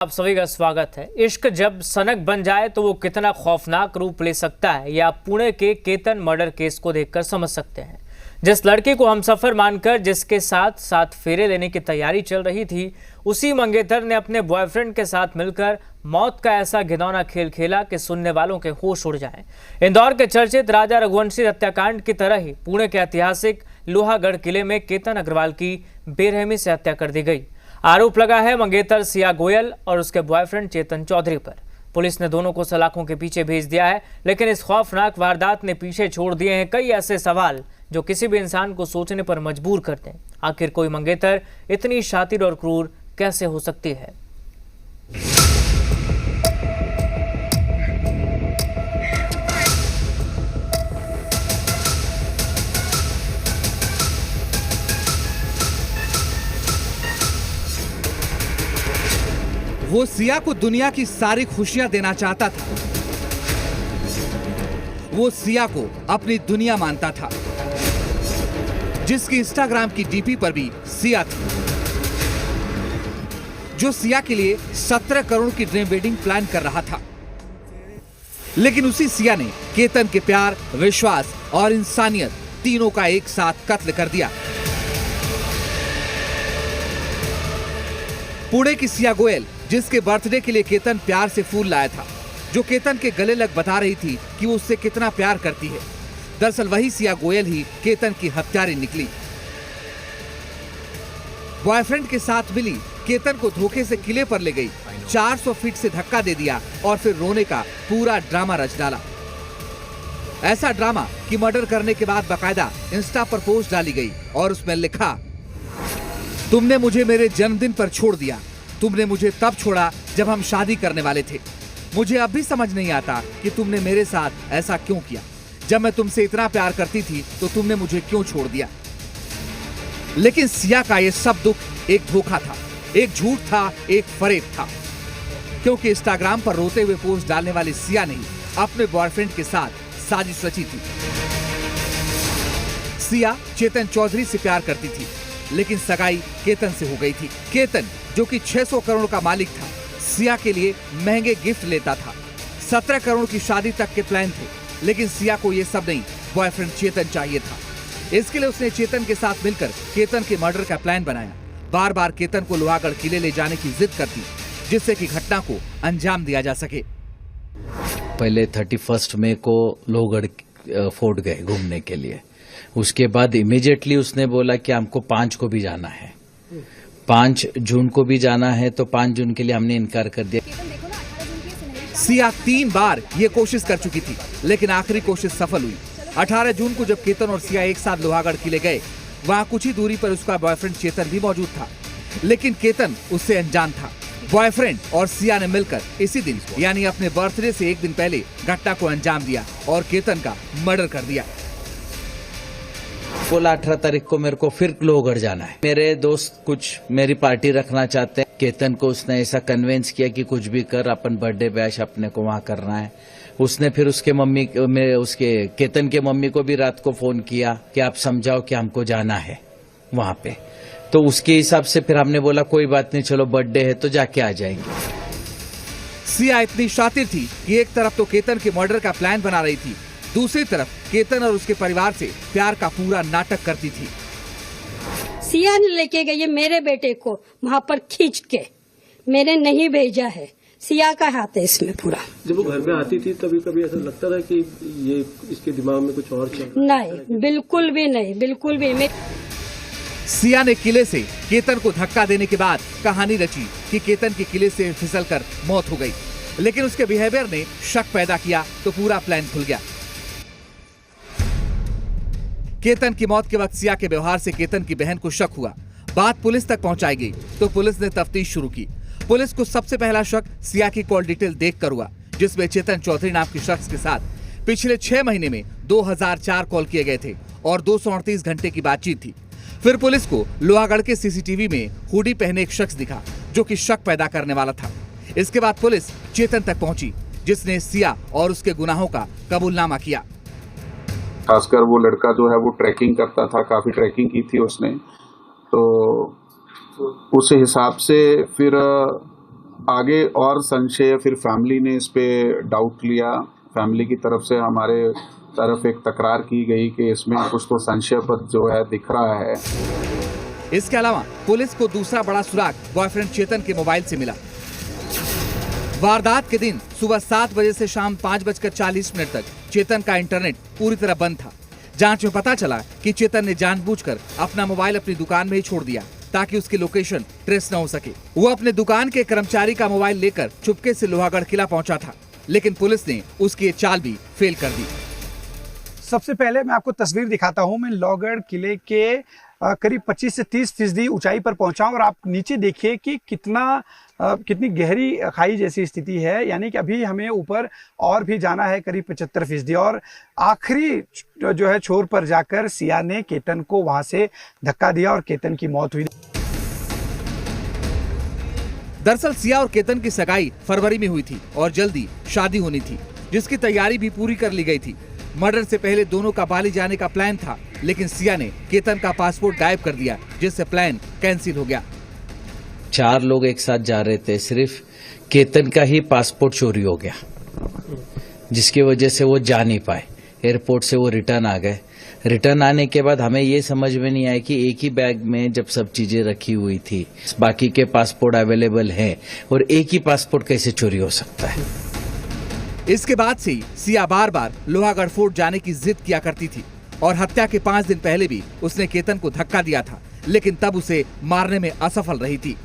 आप सभी का स्वागत है। इश्क जब सनक बन जाए तो वो कितना खौफनाक रूप ले सकता है, यह आप पुणे के केतन मर्डर केस को देखकर समझ सकते हैं। जिस लड़की को हमसफर मानकर जिसके साथ साथ फेरे लेने की तैयारी चल रही थी, उसी मंगेतर ने अपने बॉयफ्रेंड के साथ मिलकर मौत का ऐसा घिनौना खेल खेला कि सुनने वालों के होश उड़ जाएं। इंदौर के चर्चित राजा रघुवंशी हत्याकांड की तरह ही पुणे के ऐतिहासिक लोहागढ़ किले में केतन अग्रवाल की बेरहमी से हत्या कर दी गई। आरोप लगा है मंगेतर सिया गोयल और उसके बॉयफ्रेंड चेतन चौधरी पर। पुलिस ने दोनों को सलाखों के पीछे भेज दिया है, लेकिन इस खौफनाक वारदात ने पीछे छोड़ दिए हैं कई ऐसे सवाल जो किसी भी इंसान को सोचने पर मजबूर करते हैं। आखिर कोई मंगेतर इतनी शातिर और क्रूर कैसे हो सकती है? वो सिया को दुनिया की सारी खुशियां देना चाहता था। वो सिया को अपनी दुनिया मानता था, जिसकी इंस्टाग्राम की डीपी पर भी सिया थी, जो सिया के लिए 17 करोड़ की ड्रीम वेडिंग प्लान कर रहा था। लेकिन उसी सिया ने केतन के प्यार, विश्वास और इंसानियत तीनों का एक साथ कत्ल कर दिया। पुणे की सिया गोयल, जिसके बर्थडे के लिए केतन प्यार से फूल लाया था, जो केतन के गले लग बता रही थी कि वो उससे कितना प्यार करती है। दरअसल वही सिया गोयल ही केतन की हत्यारी निकली। बॉयफ्रेंड के साथ मिली, केतन को धोखे से किले पर ले गई, 400 फीट से धक्का दे दिया और फिर रोने का पूरा ड्रामा रच डाला। ऐसा ड्रामा कि मर्डर करने के बाद बाकायदा इंस्टा पर पोस्ट डाली गई और उसमें लिखा, तुमने मुझे मेरे जन्मदिन पर छोड़ दिया। तुमने मुझे तब छोड़ा जब हम शादी करने वाले थे। मुझे अब भी समझ नहीं आता कि तुमने मेरे साथ ऐसा क्यों किया। जब मैं तुमसे इतना प्यार करती थी तो तुमने मुझे क्यों छोड़ दिया। लेकिन सिया का ये सब दुख एक धोखा था, एक झूठ था, एक फरेब था। क्योंकि इंस्टाग्राम पर रोते हुए पोस्ट डालने वाली सिया ने अपने बॉयफ्रेंड के साथ साजिश रची थी। सिया चेतन चौधरी से प्यार करती थी, लेकिन सगाई केतन से हो गई थी। केतन, जो कि 600 करोड़ का मालिक था, सिया के लिए महंगे गिफ्ट लेता था। 17 करोड़ की शादी तक के प्लान थे, लेकिन सिया को ये सब नहीं, बॉयफ्रेंड चेतन चाहिए था। इसके लिए उसने चेतन के साथ मिलकर केतन के मर्डर का प्लान बनाया। बार बार केतन को लोहागढ़ किले ले जाने की जिद करती, जिससे कि घटना को अंजाम दिया जा सके। पहले 31 मई को लोहगढ़ फोर्ट गए घूमने के लिए। उसके बाद इमीडिएटली उसने बोला कि हमको 5 को भी जाना है, 5 जून को भी जाना है, तो 5 जून के लिए हमने इनकार कर दिया। सिया 3 बार ये कोशिश कर चुकी थी, लेकिन आखिरी कोशिश सफल हुई। 18 जून को जब केतन और सिया एक साथ लोहागढ़ किले गए, वहाँ कुछ ही दूरी पर उसका बॉयफ्रेंड चेतन भी मौजूद था, लेकिन केतन उससे अनजान था। बॉयफ्रेंड और सिया ने मिलकर इसी दिन, यानी अपने बर्थडे से एक दिन पहले घटना को अंजाम दिया और केतन का मर्डर कर दिया। बोला 18 तारीख को मेरे को फिर लोहगढ़ जाना है। मेरे दोस्त कुछ मेरी पार्टी रखना चाहते हैं। केतन को उसने ऐसा कन्विंस किया कि कुछ भी कर, अपन बर्थडे बैश अपने को वहां करना है। उसने फिर उसके केतन के मम्मी को भी रात को फोन किया कि आप समझाओ कि हमको जाना है वहां पे। तो उसके हिसाब से फिर हमने बोला कोई बात नहीं, चलो बर्थडे है तो जाके आ जाएंगे। सिया इतनी शातिर थी कि एक तरफ तो केतन के मर्डर का प्लान बना रही थी, दूसरी तरफ केतन और उसके परिवार से प्यार का पूरा नाटक करती थी। सिया ने लेके गई मेरे बेटे को वहाँ पर खींच के, मैंने नहीं भेजा है। सिया का हाथ है इसमें पूरा। जब वो घर में आती थी तभी कभी ऐसा लगता था कि ये इसके दिमाग में कुछ और चल? नहीं, बिल्कुल भी नहीं, बिल्कुल भी नहीं। सिया ने किले से केतन को धक्का देने के बाद कहानी रची कि केतन के किले से फिसलकर मौत हो गई, लेकिन उसके बिहेवियर ने शक पैदा किया तो पूरा प्लान खुल गया। केतन की मौत के वक्त सिया के व्यवहार से केतन की बहन को शक हुआ। बात पुलिस तक पहुंचाई गई तो पुलिस ने तफ्तीश शुरू की। पुलिस को सबसे पहला शक सिया की कॉल डिटेल देखकर हुआ, जिसमें चेतन चौधरी नाम के शख्स के साथ पिछले 6 महीने में 2004 कॉल किए गए थे और 238 घंटे की बातचीत थी। फिर पुलिस को लोहागढ़ के सीसीटीवी में हुडी पहने एक शख्स दिखा, जो कि शक पैदा करने वाला था। इसके बाद पुलिस चेतन तक पहुंची, जिसने सिया और उसके गुनाहों का कबूलनामा किया। खासकर वो लड़का जो है वो ट्रैकिंग करता था, काफी ट्रैकिंग की थी उसने, तो उस हिसाब से फिर आगे और संशय, फिर फैमिली ने इस पे डाउट लिया। फैमिली की तरफ से हमारे तरफ एक तकरार की गई कि इसमें कुछ तो संशयपद जो है दिख रहा है। इसके अलावा पुलिस को दूसरा बड़ा सुराग बॉयफ्रेंड चेतन के मोबाइल से मिला। वारदात के दिन सुबह 7 बजे से शाम 5:40 तक चेतन का इंटरनेट पूरी तरह बंद था। जांच में पता चला कि चेतन ने जानबूझकर अपना मोबाइल अपनी दुकान में ही छोड़ दिया ताकि उसकी लोकेशन ट्रेस न हो सके। वो अपने दुकान के कर्मचारी का मोबाइल लेकर चुपके से लोहागढ़ किला पहुंचा था, लेकिन पुलिस ने उसकी ये चाल भी फेल कर दी। सबसे पहले मैं आपको तस्वीर दिखाता हूं। मैं लोहागढ़ किले के करीब 25 से 30% ऊंचाई पर पहुंचा हूं और आप नीचे देखिए कि कितनी गहरी खाई जैसी स्थिति है। यानी कि अभी हमें ऊपर और भी जाना है करीब 75% और आखिरी जो है छोर पर जाकर सिया ने केतन को वहां से धक्का दिया और केतन की मौत हुई। दरअसल सिया और केतन की सगाई फरवरी में हुई थी और जल्दी शादी होनी थी, जिसकी तैयारी भी पूरी कर ली गई थी। मर्डर से पहले दोनों का बाली जाने का प्लान था, लेकिन सिया ने केतन का पासपोर्ट गायब कर दिया, जिससे प्लान कैंसिल हो गया। 4 लोग एक साथ जा रहे थे, सिर्फ केतन का ही पासपोर्ट चोरी हो गया, जिसकी वजह से वो जा नहीं पाए। एयरपोर्ट से वो रिटर्न आ गए। रिटर्न आने के बाद हमें ये समझ में नहीं आया कि एक ही बैग में जब सब चीजें रखी हुई थी, बाकी के पासपोर्ट अवेलेबल हैं और एक ही पासपोर्ट कैसे चोरी हो सकता है। इसके बाद से ही सिया बार बार लोहागढ़ फोर्ट जाने की जिद किया करती थी और हत्या के 5 दिन पहले भी उसने केतन को धक्का दिया था, लेकिन तब उसे मारने में असफल रही थी।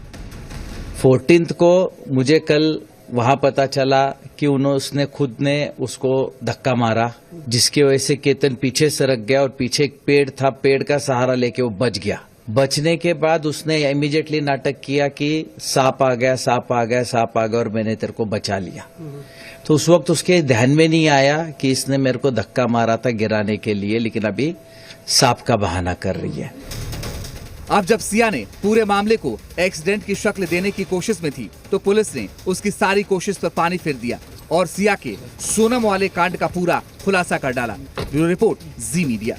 14 को मुझे कल वहां पता चला कि उसने खुद ने उसको धक्का मारा, जिसकी वजह से केतन पीछे सरक गया और पीछे एक पेड़ था, पेड़ का सहारा लेके वो बच गया। बचने के बाद उसने इमीडिएटली नाटक किया कि सांप आ गया, सांप आ गया, सांप आ गया और मैंने तेरे को बचा लिया। तो उस वक्त उसके ध्यान में नहीं आया कि इसने मेरे को धक्का मारा था गिराने के लिए, लेकिन अभी सांप का बहाना कर रही है। अब जब सिया ने पूरे मामले को एक्सीडेंट की शक्ल देने की कोशिश में थी, तो पुलिस ने उसकी सारी कोशिश पर पानी फेर दिया और सिया के सोनम वाले कांड का पूरा खुलासा कर डाला। ब्यूरो रिपोर्ट, जी मीडिया।